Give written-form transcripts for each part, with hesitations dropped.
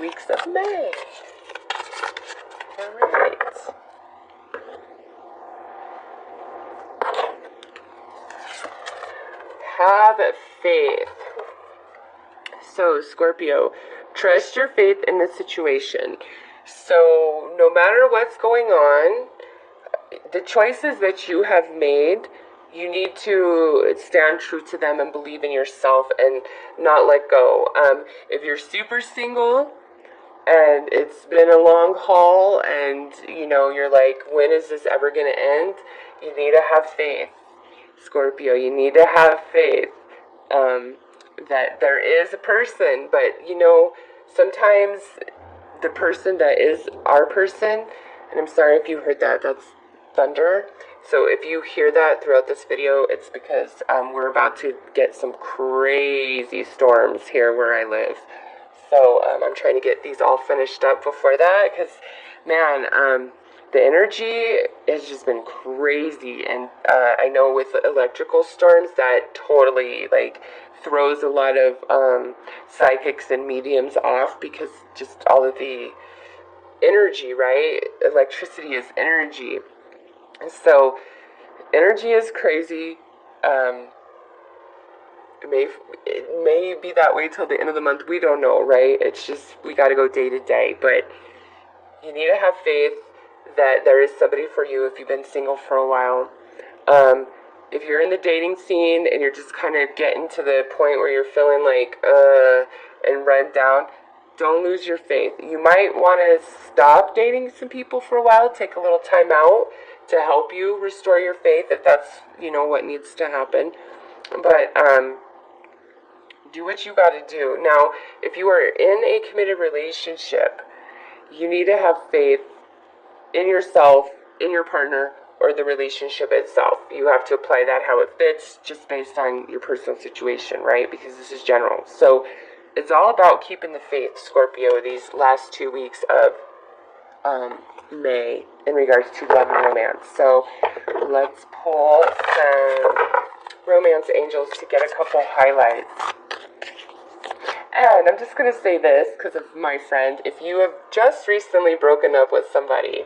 2 weeks of May. Alright. Have faith. So, Scorpio, trust your faith in the situation. So, no matter what's going on, the choices that you have made, you need to stand true to them and believe in yourself and not let go. If you're super single and it's been a long haul and, you know, you're like, when is this ever going to end? You need to have faith, Scorpio. You need to have faith that there is a person. But, you know, sometimes the person that is our person, and I'm sorry if you heard that, that's thunder. So if you hear that throughout this video, it's because we're about to get some crazy storms here where I live. So I'm trying to get these all finished up before that, because, man, the energy has just been crazy. And I know with electrical storms, that totally, like, throws a lot of psychics and mediums off, because just all of the energy, right? Electricity is energy. So, energy is crazy. It may be that way till the end of the month. We don't know, right? It's just, we got to go day to day. But you need to have faith that there is somebody for you if you've been single for a while. If you're in the dating scene and you're just kind of getting to the point where you're feeling like, and run down, don't lose your faith. You might want to stop dating some people for a while, take a little time out to help you restore your faith if that's, you know, what needs to happen. But do what you got to do. Now, if you are in a committed relationship, you need to have faith in yourself, in your partner, or the relationship itself. You have to apply that how it fits, just based on your personal situation, right? Because this is general. So it's all about keeping the faith, Scorpio, these last 2 weeks of May in regards to love and romance. So let's pull some romance angels to get a couple highlights. And I'm just going to say this because of my friend. If you have just recently broken up with somebody,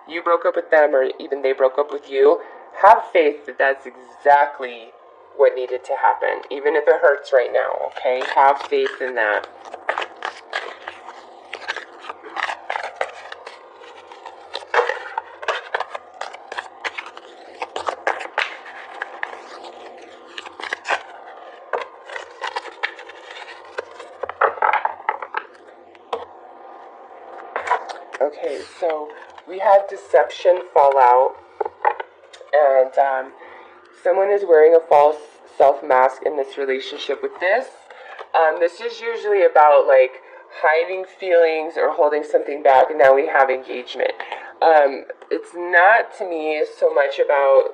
you broke up with them or even they broke up with you, have faith that that's exactly what needed to happen, even if it hurts right now, okay? Have faith in that. Okay, so we had deception fallout, and someone is wearing a false self-mask in this relationship with this. This is usually about, like, hiding feelings or holding something back, and now we have engagement. It's not, to me, so much about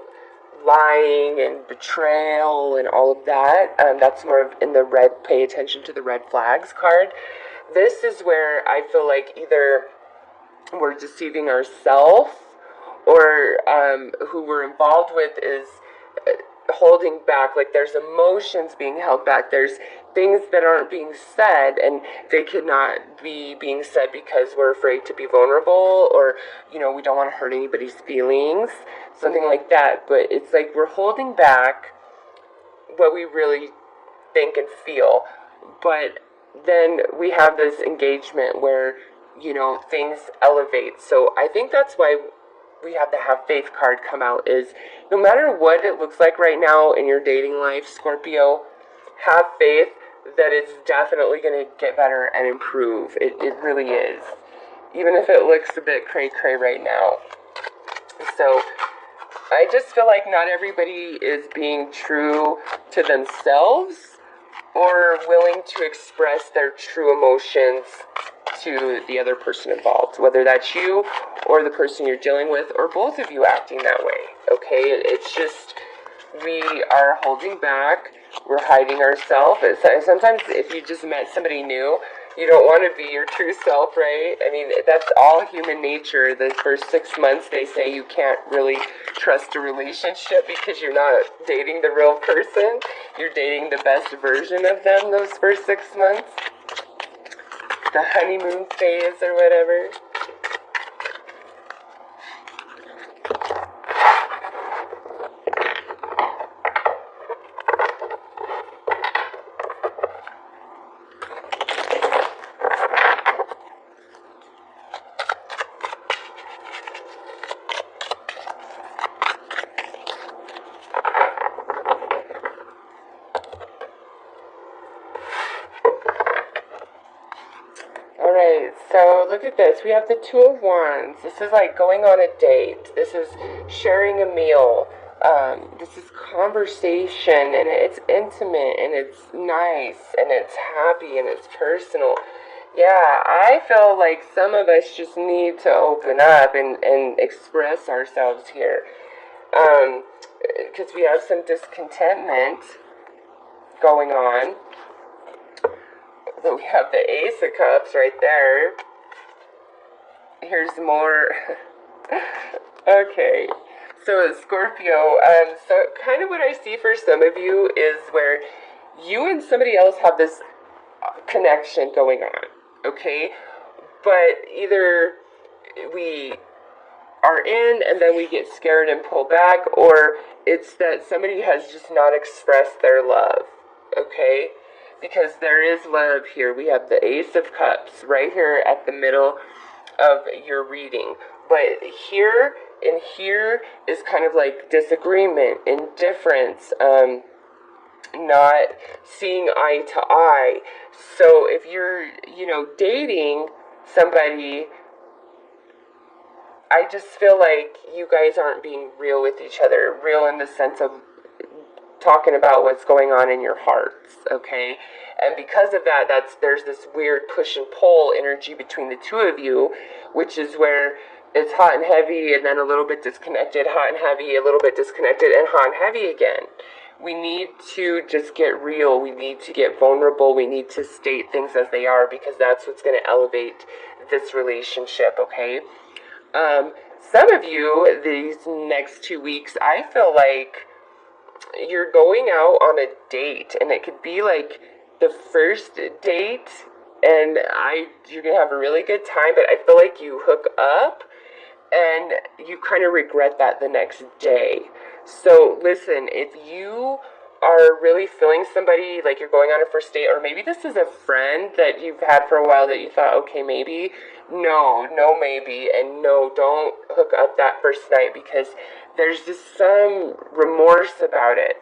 lying and betrayal and all of that. That's more of in the red, pay attention to the red flags card. This is where I feel like either we're deceiving ourselves, or who we're involved with is holding back. Like, there's emotions being held back. There's things that aren't being said, and they could not be being said because we're afraid to be vulnerable, or, you know, we don't want to hurt anybody's feelings, something like that. But it's like we're holding back what we really think and feel. But then we have this engagement where, you know, things elevate. So I think that's why we have the have faith card come out, is no matter what it looks like right now in your dating life, Scorpio, have faith that it's definitely going to get better and improve. It really is. Even if it looks a bit cray-cray right now. So I just feel like not everybody is being true to themselves or willing to express their true emotions to the other person involved, whether that's you or the person you're dealing with, or both of you acting that way, okay? It's just, we are holding back, we're hiding ourselves. Sometimes if you just met somebody new, you don't want to be your true self, right? I mean, that's all human nature. The first 6 months, they say you can't really trust a relationship because you're not dating the real person. You're dating the best version of them those first 6 months. the honeymoon phase or whatever. Alright, so look at this. We have the Two of Wands. This is like going on a date. This is sharing a meal. This is conversation, and it's intimate, and it's nice, and it's happy, and it's personal. Yeah, I feel like some of us just need to open up and express ourselves here. Because we have some discontentment going on. So we have the Ace of Cups right there. Here's more. Okay. So Scorpio, so kind of what I see for some of you is where you and somebody else have this connection going on, okay? But either we are in and then we get scared and pull back, or it's that somebody has just not expressed their love, okay? Because there is love here. We have the Ace of Cups right here at the middle of your reading. But here and here is kind of like disagreement, indifference, not seeing eye to eye. So if you're, dating somebody, I just feel like you guys aren't being real with each other. Real in the sense of talking about what's going on in your hearts, okay? And because of that, there's this weird push and pull energy between the two of you, which is where it's hot and heavy and then a little bit disconnected, hot and heavy, a little bit disconnected, and hot and heavy again. We need to just get real. We need to get vulnerable. We need to state things as they are, because that's what's going to elevate this relationship, okay? Some of you, these next 2 weeks, I feel like you're going out on a date, and it could be like the first date, and you're gonna have a really good time, but I feel like you hook up and you kind of regret that the next day. So listen, if you are really feeling somebody, like you're going on a first date, or maybe this is a friend that you've had for a while that you thought, okay, maybe, no maybe, and no, don't hook up that first night, because there's just some remorse about it,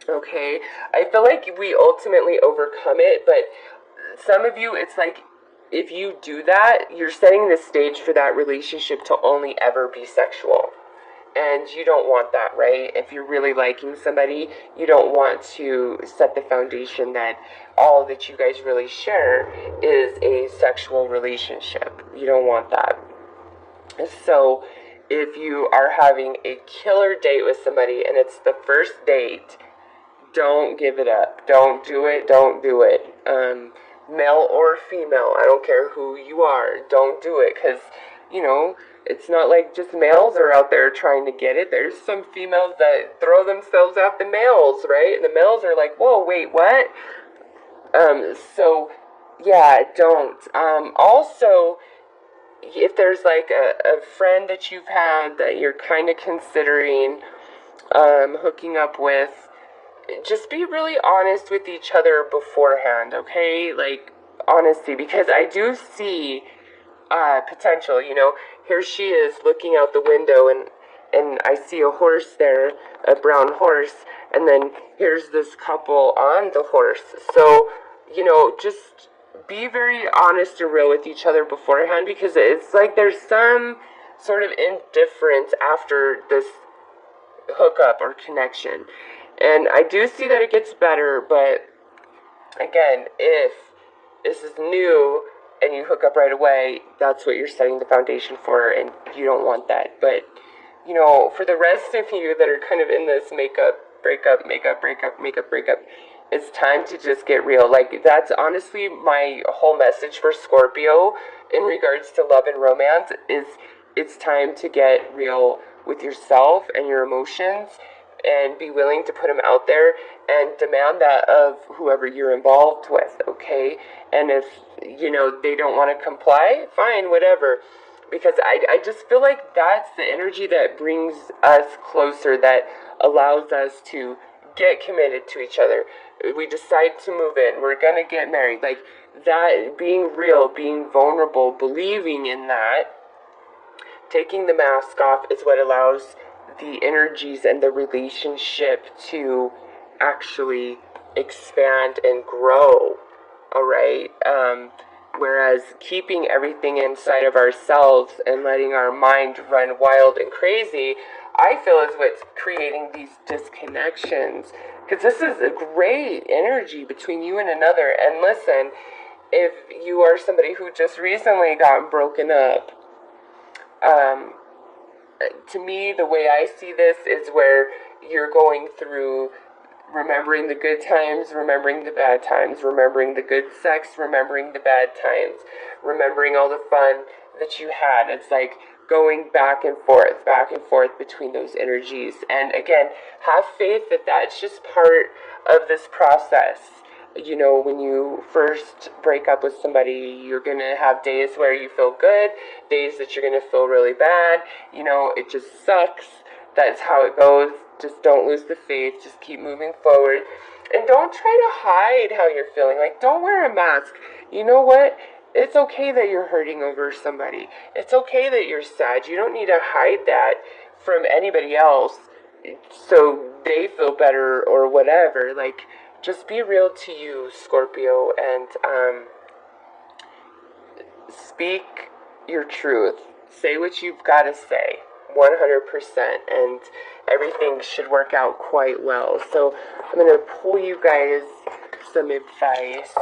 okay? I feel like we ultimately overcome it, but some of you, it's like, if you do that, you're setting the stage for that relationship to only ever be sexual. And you don't want that, right? If you're really liking somebody, you don't want to set the foundation that all that you guys really share is a sexual relationship. You don't want that. So if you are having a killer date with somebody and it's the first date, don't give it up. Don't do it. Don't do it. Male or female, I don't care who you are. Don't do it, because, it's not like just males are out there trying to get it. There's some females that throw themselves at the males, right? And the males are like, whoa, wait, what? So, yeah, don't. Also, if there's like a friend that you've had that you're kind of considering hooking up with, just be really honest with each other beforehand, okay? Like, honesty, because I do see potential, here she is looking out the window, and I see a horse there, a brown horse, and then here's this couple on the horse. So, just be very honest and real with each other beforehand, because it's like there's some sort of indifference after this hookup or connection. And I do see that it gets better, but again, if this is new and you hook up right away, that's what you're setting the foundation for, and you don't want that. But, for the rest of you that are kind of in this breakup, it's time to just get real. Like, that's honestly my whole message for Scorpio in regards to love and romance, is it's time to get real with yourself and your emotions. and be willing to put them out there and demand that of whoever you're involved with, okay? And if, they don't want to comply, fine, whatever. Because I just feel like that's the energy that brings us closer, that allows us to get committed to each other. We decide to move in. We're going to get married. Like that, being real, being vulnerable, believing in that, taking the mask off is what allows the energies and the relationship to actually expand and grow. All right. Whereas keeping everything inside of ourselves and letting our mind run wild and crazy, I feel is what's creating these disconnections. Because this is a great energy between you and another. And listen, if you are somebody who just recently got broken up, to me, the way I see this is where you're going through remembering the good times, remembering the bad times, remembering the good sex, remembering the bad times, remembering all the fun that you had. It's like going back and forth between those energies. And again, have faith that that's just part of this process. When you first break up with somebody, you're going to have days where you feel good, days that you're going to feel really bad. It just sucks. That's how it goes. Just don't lose the faith. Just keep moving forward. And don't try to hide how you're feeling. Like, don't wear a mask. You know what? It's okay that you're hurting over somebody. It's okay that you're sad. You don't need to hide that from anybody else so they feel better or whatever. Like, just be real to you, Scorpio, and speak your truth. Say what you've got to say, 100%, and everything should work out quite well. So I'm going to pull you guys some advice.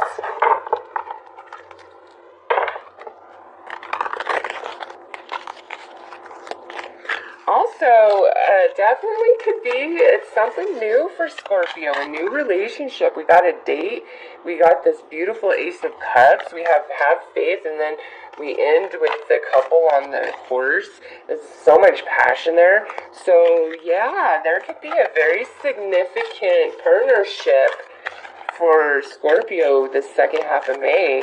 Also, definitely could be, it's something new for Scorpio, a new relationship. We got a date, we got this beautiful Ace of Cups, we have faith, and then we end with the couple on the horse. There's so much passion there. So, yeah, there could be a very significant partnership for Scorpio the second half of May,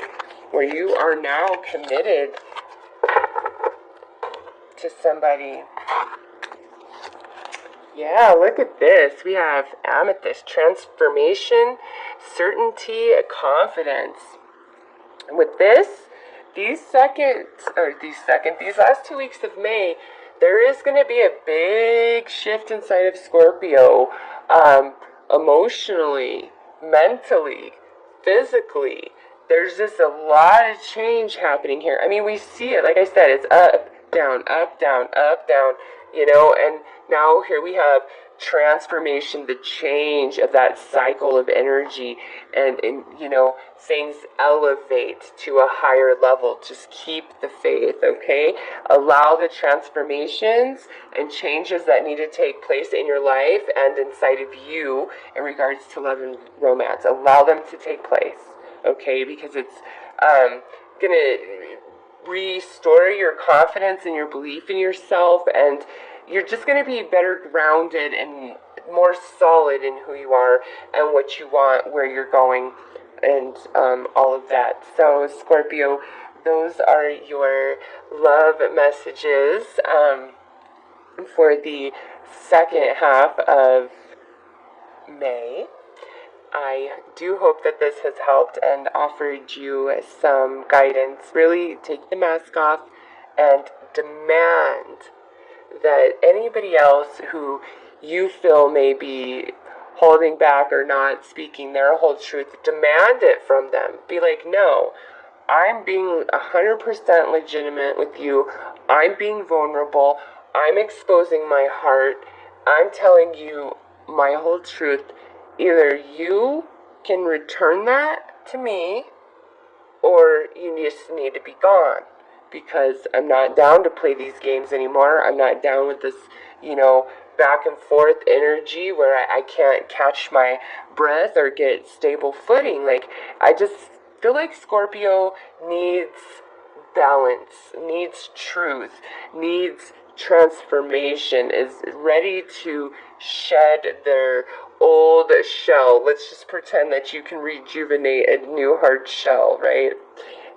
where you are now committed to somebody. Yeah, look at this. We have amethyst, transformation, certainty, confidence. And with this, these last 2 weeks of May, there is going to be a big shift inside of Scorpio, emotionally, mentally, physically. There's just a lot of change happening here. I mean, we see it. Like I said, it's up, down, up, down, and now here we have transformation, the change of that cycle of energy, and things elevate to a higher level. Just keep the faith, okay? Allow the transformations and changes that need to take place in your life and inside of you in regards to love and romance. Allow them to take place, okay? Because it's gonna restore your confidence and your belief in yourself, and you're just going to be better grounded and more solid in who you are and what you want, where you're going, and all of that. So, Scorpio, those are your love messages for the second half of May. I do hope that this has helped and offered you some guidance. Really take the mask off and demand that anybody else who you feel may be holding back or not speaking their whole truth, demand it from them. Be like, no, I'm being 100% legitimate with you. I'm being vulnerable. I'm exposing my heart. I'm telling you my whole truth. Either you can return that to me, or you just need to be gone. Because I'm not down to play these games anymore. I'm not down with this, back and forth energy where I can't catch my breath or get stable footing. Like, I just feel like Scorpio needs balance, needs truth, needs transformation, is ready to shed their old shell. Let's just pretend that you can rejuvenate a new hard shell, right?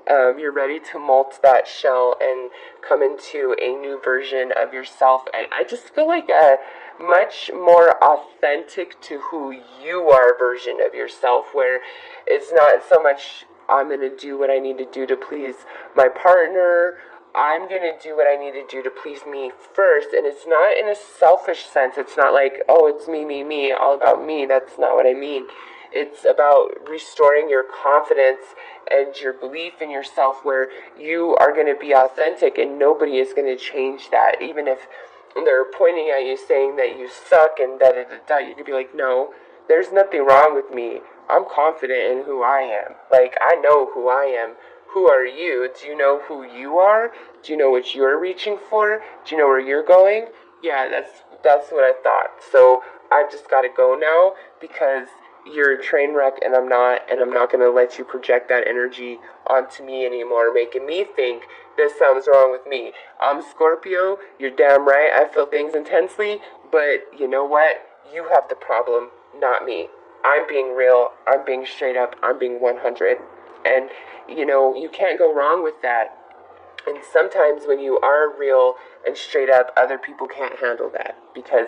You're ready to molt that shell and come into a new version of yourself. And I just feel like a much more authentic to who you are version of yourself, where it's not so much I'm going to do what I need to do to please my partner. I'm going to do what I need to do to please me first. And it's not in a selfish sense. It's not like, oh, it's me, all about me. That's not what I mean. It's about restoring your confidence and your belief in yourself, where you are going to be authentic and nobody is going to change that. Even if they're pointing at you saying that you suck and da-da-da-da, you could be like, no, there's nothing wrong with me. I'm confident in who I am. Like, I know who I am. Who are you? Do you know who you are? Do you know what you're reaching for? Do you know where you're going? Yeah, that's what I thought. So I've just got to go now because you're a train wreck and I'm not going to let you project that energy onto me anymore, making me think this sounds wrong with me. I'm Scorpio, you're damn right, I feel things intensely, but you know what? You have the problem, not me. I'm being real, I'm being straight up, I'm being 100. And, you can't go wrong with that. And sometimes when you are real and straight up, other people can't handle that because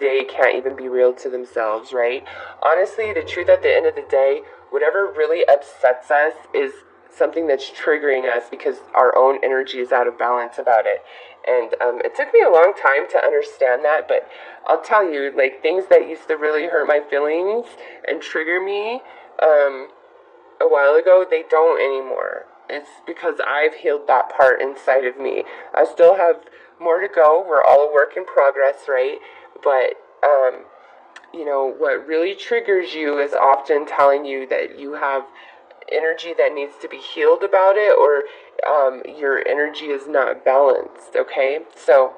they can't even be real to themselves, right? Honestly, the truth at the end of the day, whatever really upsets us is something that's triggering us because our own energy is out of balance about it. And it took me a long time to understand that, but I'll tell you, like, things that used to really hurt my feelings and trigger me a while ago, they don't anymore. It's because I've healed that part inside of me. I still have more to go. We're all a work in progress, right? But, what really triggers you is often telling you that you have energy that needs to be healed about it, or your energy is not balanced, okay? So